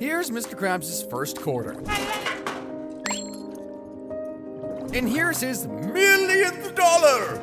Here's Mr. Krabs' first quarter. And here's his millionth dollar!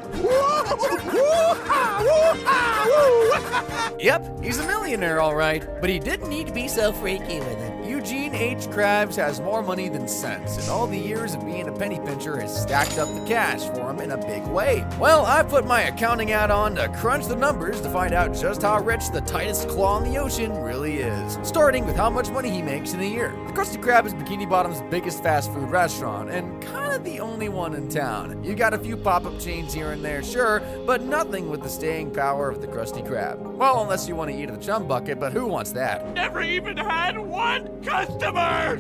Yep, he's a millionaire, all right, but he didn't need to be so freaky with it. Eugene H. Krabs has more money than sense, and all the years of being a penny pincher has stacked up the cash for him in a big way. Well, I put my accounting hat on to crunch the numbers to find out just how rich the tightest claw in the ocean really is, starting with how much money he makes in a year. The Krusty Krab is Bikini Bottom's biggest fast food restaurant, and kind of the only one in town. You got a few pop-up chains here and there, sure, but nothing with the staying power of the Krusty Krab. Well, unless you want to eat at the chum bucket, but who wants that? Never even had one customer!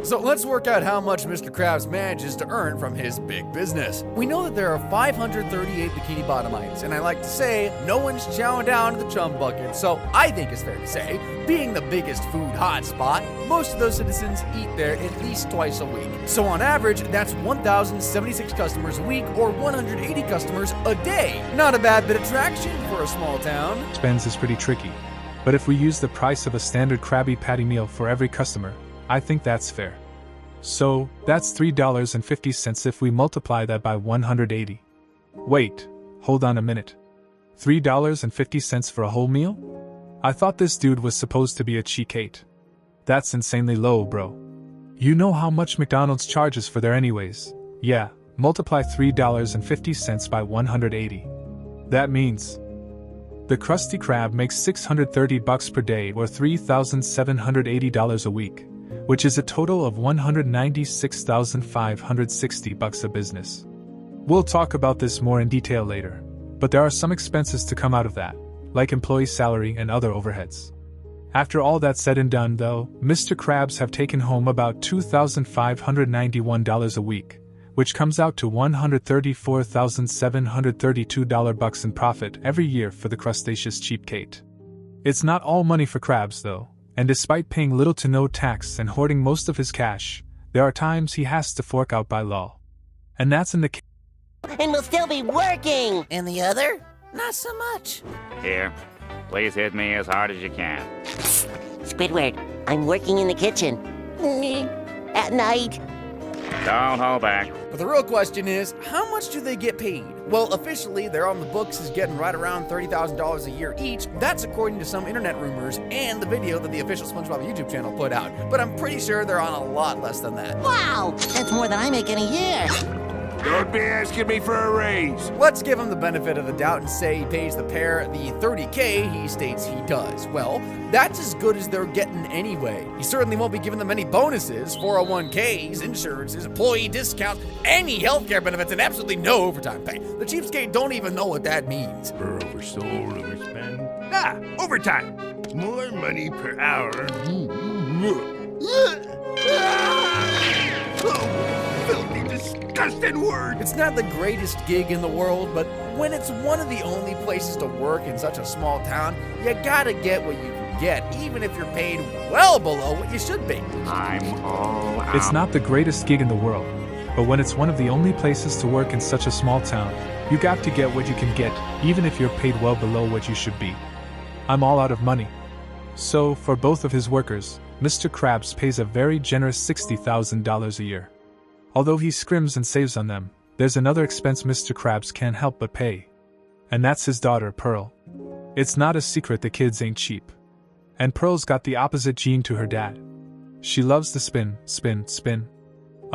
So let's work out how much Mr. Krabs manages to earn from his big business. We know that there are 538 Bikini Bottomites, and I like to say, no one's chowing down to the chum bucket, so I think it's fair to say, being the biggest food hotspot, most of those citizens eat there at least twice a week. So on average, that's 1,076 customers a week, or 180 customers a day. Not a bad bit of traction for a small town. Spends is pretty tricky, but if we use the price of a standard Krabby Patty meal for every customer, I think that's fair. So, that's $3.50 if we multiply that by 180. Wait, hold on a minute. $3.50 for a whole meal? I thought this dude was supposed to be a cheapskate. That's insanely low, bro. You know how much McDonald's charges for their anyways. Yeah, multiply $3.50 by 180. That means the Krusty Krab makes $630 per day or $3,780 a week, which is a total of $196,560 a business. We'll talk about this more in detail later, but there are some expenses to come out of that, like employee salary and other overheads. After all that's said and done, though, Mr. Krabs have taken home about $2,591 a week, which comes out to $134,732 in profit every year for the crustaceous cheapskate. It's not all money for Krabs, though, and despite paying little to no tax and hoarding most of his cash, there are times he has to fork out by law. And that's in the case. And we'll still be working! And the other? Not so much. Here, please hit me as hard as you can. Squidward, I'm working in the kitchen. At night. Don't hold back. But the real question is, how much do they get paid? Well, officially, they're on the books as getting right around $30,000 a year each. That's according to some internet rumors and the video that the official SpongeBob YouTube channel put out. But I'm pretty sure they're on a lot less than that. Wow! That's more than I make in a year! Don't be asking me for a raise. Let's give him the benefit of the doubt and say he pays the pair the $30K he states he does. Well, that's as good as they're getting anyway. He certainly won't be giving them any bonuses, 401Ks, insurances, employee discounts, any healthcare benefits, and absolutely no overtime pay. The cheapskate don't even know what that means. Per oversold, overspend. Overtime. More money per hour. Filthy, disgusting word. It's not the greatest gig in the world, but when it's one of the only places to work in such a small town, you gotta get what you can get, even if you're paid well below what you should be. I'm all out. It's not the greatest gig in the world, but when it's one of the only places to work in such a small town, you got to get what you can get, even if you're paid well below what you should be. I'm all out of money. So, for both of his workers, Mr. Krabs pays a very generous $60,000 a year. Although he scrims and saves on them, there's another expense Mr. Krabs can't help but pay. And that's his daughter, Pearl. It's not a secret the kids ain't cheap. And Pearl's got the opposite gene to her dad. She loves to spin.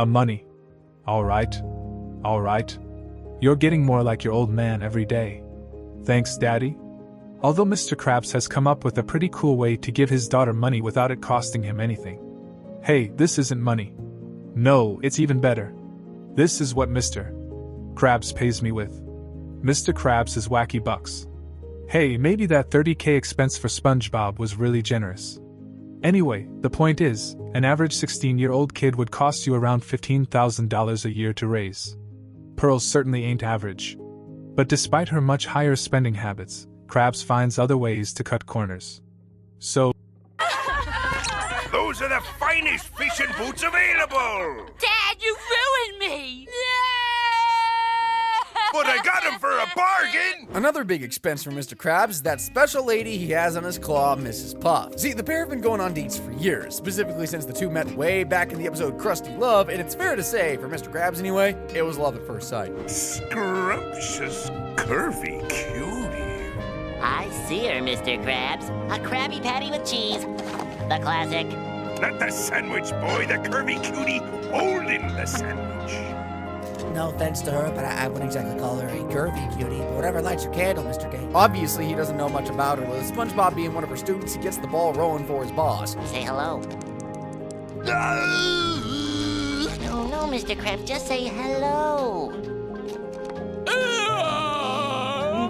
Money. Alright. You're getting more like your old man every day. Thanks, Daddy. Although Mr. Krabs has come up with a pretty cool way to give his daughter money without it costing him anything. Hey, this isn't money. No, it's even better. This is what Mr. Krabs pays me with. Mr. Krabs is wacky bucks. Hey, maybe that $30K expense for SpongeBob was really generous. Anyway, the point is, an average 16-year-old kid would cost you around $15,000 a year to raise. Pearl certainly ain't average. But despite her much higher spending habits, Krabs finds other ways to cut corners. So, Those are the finest fishing boots available. Dad, you ruined me! But I got him for a bargain! Another big expense for Mr. Krabs is that special lady he has on his claw, Mrs. Puff. See, the pair have been going on dates for years, specifically since the two met way back in the episode Krusty Love, and it's fair to say, for Mr. Krabs anyway, it was love at first sight. Scrumptious, curvy cutie. I see her, Mr. Krabs. A Krabby Patty with cheese. The classic. Not the sandwich boy, the curvy cutie holding the sandwich. No offense to her, but I wouldn't exactly call her a curvy cutie. But whatever lights your candle, Mr. K. Obviously, he doesn't know much about her. With SpongeBob being one of her students, he gets the ball rolling for his boss. Say hello. No, Mr. Krabs, just say hello.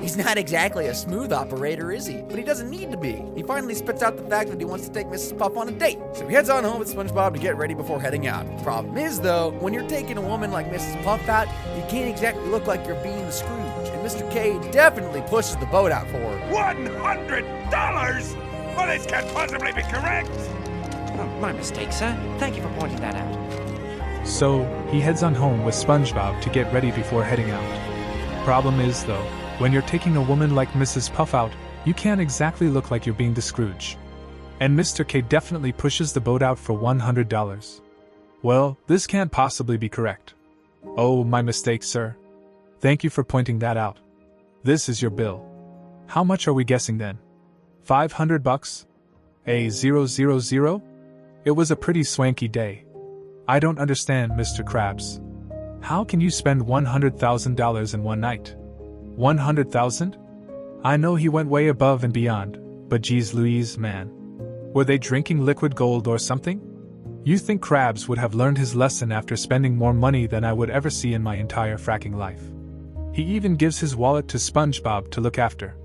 He's not exactly a smooth operator, is he? But he doesn't need to be. He finally spits out the fact that he wants to take Mrs. Puff on a date. So he heads on home with SpongeBob to get ready before heading out. Problem is, though, when you're taking a woman like Mrs. Puff out, you can't exactly look like you're being the Scrooge. And Mr. K definitely pushes the boat out for her. $100? Well, this can't possibly be correct. Oh, my mistake, sir. Thank you for pointing that out. So, he heads on home with SpongeBob to get ready before heading out. Problem is, though, when you're taking a woman like Mrs. Puff out, you can't exactly look like you're being the Scrooge. And Mr. K definitely pushes the boat out for $100. Well, this can't possibly be correct. Oh, my mistake, sir. Thank you for pointing that out. This is your bill. How much are we guessing then? $500? A 000? It was a pretty swanky day. I don't understand, Mr. Krabs. How can you spend $100,000 in one night? 100,000? I know he went way above and beyond, but geez Louise, man. Were they drinking liquid gold or something? You think Krabs would have learned his lesson after spending more money than I would ever see in my entire fracking life. He even gives his wallet to SpongeBob to look after.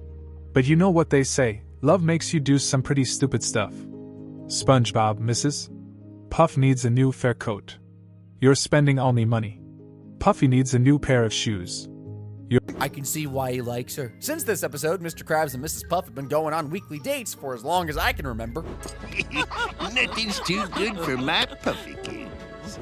But you know what they say, love makes you do some pretty stupid stuff. SpongeBob, Mrs. Puff needs a new fur coat. You're spending all me money. Puffy needs a new pair of shoes. I can see why he likes her. Since this episode, Mr. Krabs and Mrs. Puff have been going on weekly dates for as long as I can remember. Nothing's too good for my puffykins.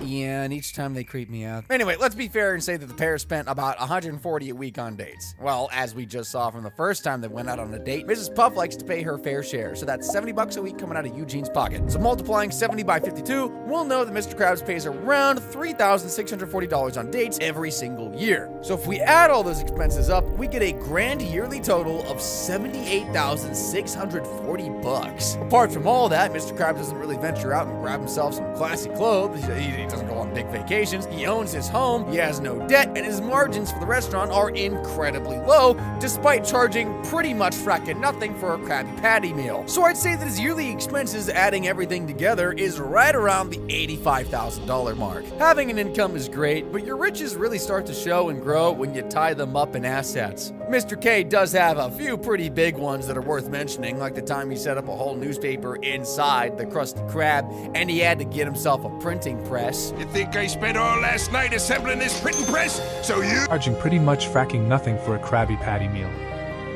Yeah, and each time they creep me out. Anyway, let's be fair and say that the pair spent about $140 a week on dates. Well, as we just saw from the first time they went out on a date, Mrs. Puff likes to pay her fair share, so that's $70 a week coming out of Eugene's pocket. So multiplying 70 by 52, we'll know that Mr. Krabs pays around $3,640 on dates every single year. So if we add all those expenses up, we get a grand yearly total of $78,640. Apart from all that, Mr. Krabs doesn't really venture out and grab himself some classy clothes. He doesn't go on big vacations. He owns his home, he has no debt, and his margins for the restaurant are incredibly low, despite charging pretty much fracking nothing for a Krabby Patty meal. So I'd say that his yearly expenses, adding everything together, is right around the $85,000 mark. Having an income is great, but your riches really start to show and grow when you tie them up in assets. Mr. K does have a few pretty big ones that are worth mentioning, like the time he set up a whole newspaper inside the Krusty Krab, and he had to get himself a printing press. You think I spent all last night assembling this printing press? So you... Charging pretty much fracking nothing for a Krabby Patty meal.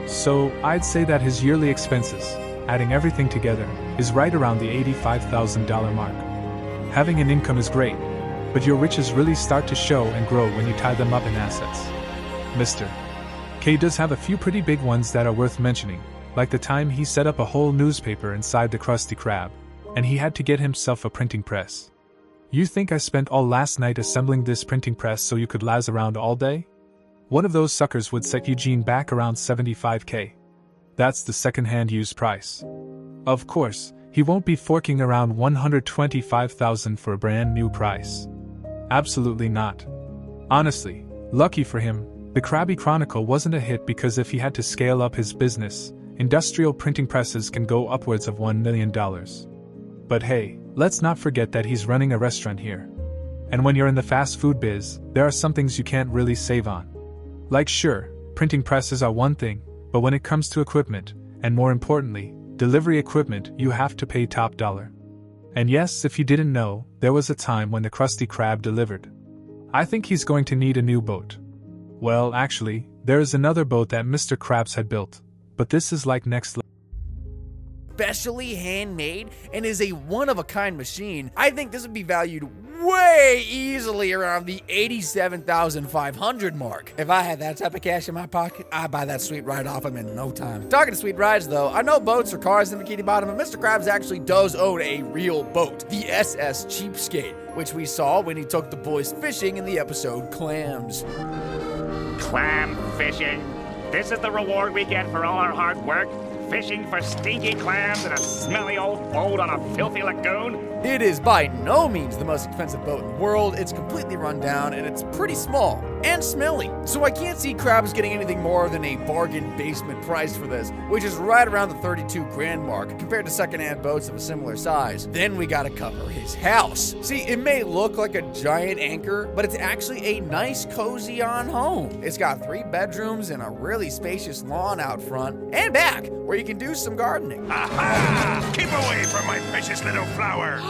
So, I'd say that his yearly expenses, adding everything together, is right around the $85,000 mark. Having an income is great, but your riches really start to show and grow when you tie them up in assets. Mr. K does have a few pretty big ones that are worth mentioning, like the time he set up a whole newspaper inside the Krusty Krab, and he had to get himself a printing press. You think I spent all last night assembling this printing press so you could lazz around all day? One of those suckers would set Eugene back around $75K. That's the second-hand used price. Of course, he won't be forking around $125,000 for a brand new price. Absolutely not. Honestly, lucky for him, the Krabby Chronicle wasn't a hit because if he had to scale up his business, industrial printing presses can go upwards of $1 million. But hey, let's not forget that he's running a restaurant here. And when you're in the fast food biz, there are some things you can't really save on. Like sure, printing presses are one thing, but when it comes to equipment, and more importantly, delivery equipment, you have to pay top dollar. And yes, if you didn't know, there was a time when the Krusty Krab delivered. I think he's going to need a new boat. Well, actually, there is another boat that Mr. Krabs had built, but this is like next level. Specially handmade and is a one-of-a-kind machine. I think this would be valued way easily around the $87,500 mark. If I had that type of cash in my pocket, I'd buy that sweet ride off him in no time. Talking to sweet rides though, I know boats or cars in Bikini Bottom, but Mr. Krabs actually does own a real boat, the SS Cheapskate, which we saw when he took the boys fishing in the episode Clams. Clam fishing. This is the reward we get for all our hard work? Fishing for stinky clams in a smelly old boat on a filthy lagoon? It is by no means the most expensive boat in the world. It's completely run down and it's pretty small and smelly. So I can't see Krabs getting anything more than a bargain basement price for this, which is right around the 32 grand mark compared to secondhand boats of a similar size. Then we gotta cover his house. See, it may look like a giant anchor, but it's actually a nice cozy on home. It's got 3 bedrooms and a really spacious lawn out front and back where you can do some gardening. Aha! Keep away from my precious little flower!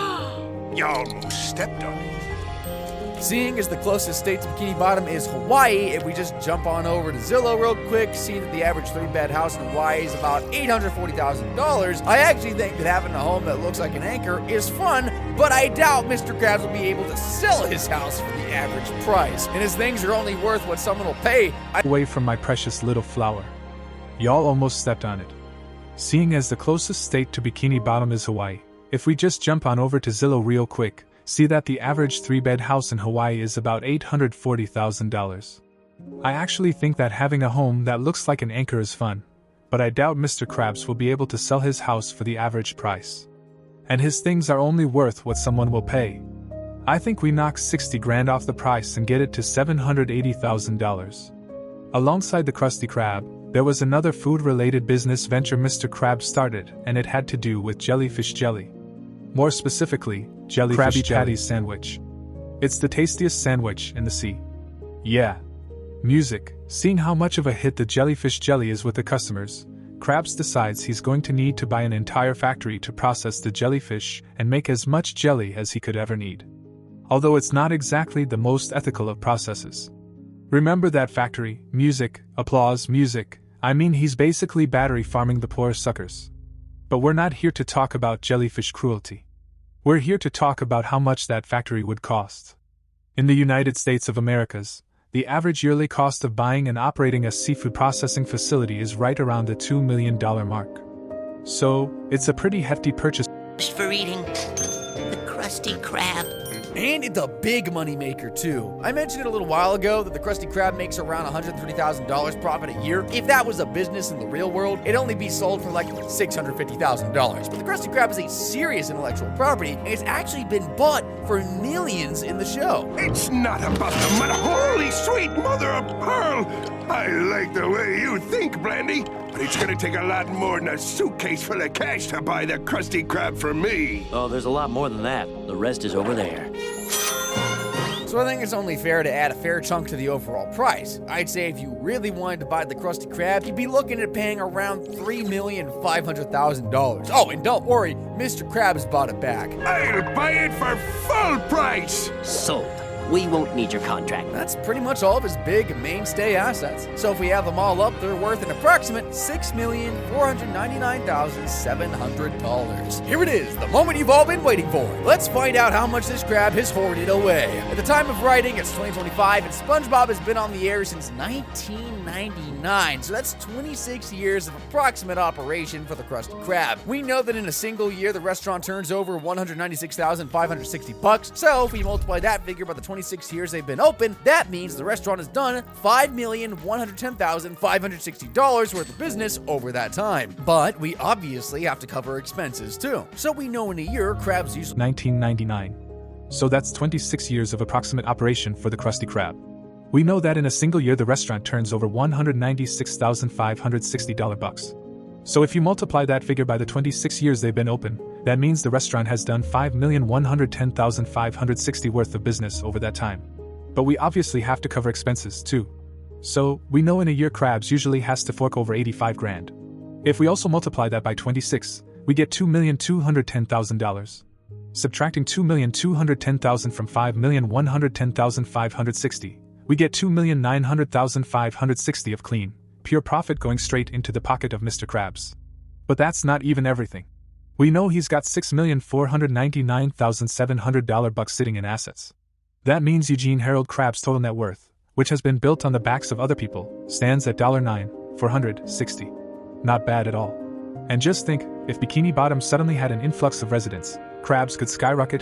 You almost stepped on it. Seeing as the closest state to Bikini Bottom is Hawaii, if we just jump on over to Zillow real quick, see that the average 3-bed house in Hawaii is about $840,000, I actually think that having a home that looks like an anchor is fun, but I doubt Mr. Krabs will be able to sell his house for the average price. And his things are only worth what someone will pay. Away from my precious little flower. Y'all almost stepped on it. Seeing as the closest state to Bikini Bottom is Hawaii, if we just jump on over to Zillow real quick, see that the average 3-bed house in Hawaii is about $840,000. I actually think that having a home that looks like an anchor is fun, but I doubt Mr. Krabs will be able to sell his house for the average price. And his things are only worth what someone will pay. I think we knock 60 grand off the price and get it to $780,000. Alongside the Krusty Krab, there was another food-related business venture Mr. Krabs started, and it had to do with jellyfish jelly. More specifically, Krabby Patties sandwich. It's the tastiest sandwich in the sea. Yeah. Music. Seeing how much of a hit the jellyfish jelly is with the customers, Krabs decides he's going to need to buy an entire factory to process the jellyfish and make as much jelly as he could ever need. Although it's not exactly the most ethical of processes. Remember that factory, music, applause, music. I mean, he's basically battery farming the poor suckers. But we're not here to talk about jellyfish cruelty. We're here to talk about how much that factory would cost. In the United States of Americas, the average yearly cost of buying and operating a seafood processing facility is right around the $2 million mark. So, it's a pretty hefty purchase. Just for eating the Krusty Krab. And it's a big money maker too. I mentioned it a little while ago that the Krusty Krab makes around $130,000 profit a year. If that was a business in the real world, it'd only be sold for like $650,000. But the Krusty Krab is a serious intellectual property, and it's actually been bought for millions in the show. It's not about the money. Holy sweet mother of pearl! I like the way you think, Blandy. But it's gonna take a lot more than a suitcase full of cash to buy the Krusty Krab for me. Oh, there's a lot more than that. The rest is over there. So I think it's only fair to add a fair chunk to the overall price. I'd say if you really wanted to buy the Krusty Krab, you'd be looking at paying around $3,500,000. Oh, and don't worry, Mr. Krabs bought it back. I'll buy it for full price! Sold. We won't need your contract. That's pretty much all of his big mainstay assets. So if we have them all up, they're worth an approximate $6,499,700. Here it is, the moment you've all been waiting for. Let's find out how much this crab has hoarded away. At the time of writing, it's 2025, and SpongeBob has been on the air since 1999. So that's 26 years of approximate operation for the Krusty Krab. We know that in a single year, the restaurant turns over $196,560. So if we multiply that figure by the 26 years they've been open, that means the restaurant has done $5,110,560 worth of business over that time. But we obviously have to cover expenses too. So we know in a year, Krabs usually 1999. So that's 26 years of approximate operation for the Krusty Krab. We know that in a single year the restaurant turns over $196,560 So if you multiply that figure by the 26 years they've been open, that means the restaurant has done $5,110,560 worth of business over that time. But we obviously have to cover expenses too. So, we know in a year Krabs usually has to fork over 85 grand. If we also multiply that by 26, we get $2,210,000. Subtracting $2,210,000 from $5,110,560, we get $2,900,560 of clean, pure profit going straight into the pocket of Mr. Krabs. But that's not even everything. We know he's got $6,499,700 sitting in assets. That means Eugene Harold Krabs' total net worth, which has been built on the backs of other people, stands at $9,460. Not bad at all. And just think, if Bikini Bottom suddenly had an influx of residents, Krabs could skyrocket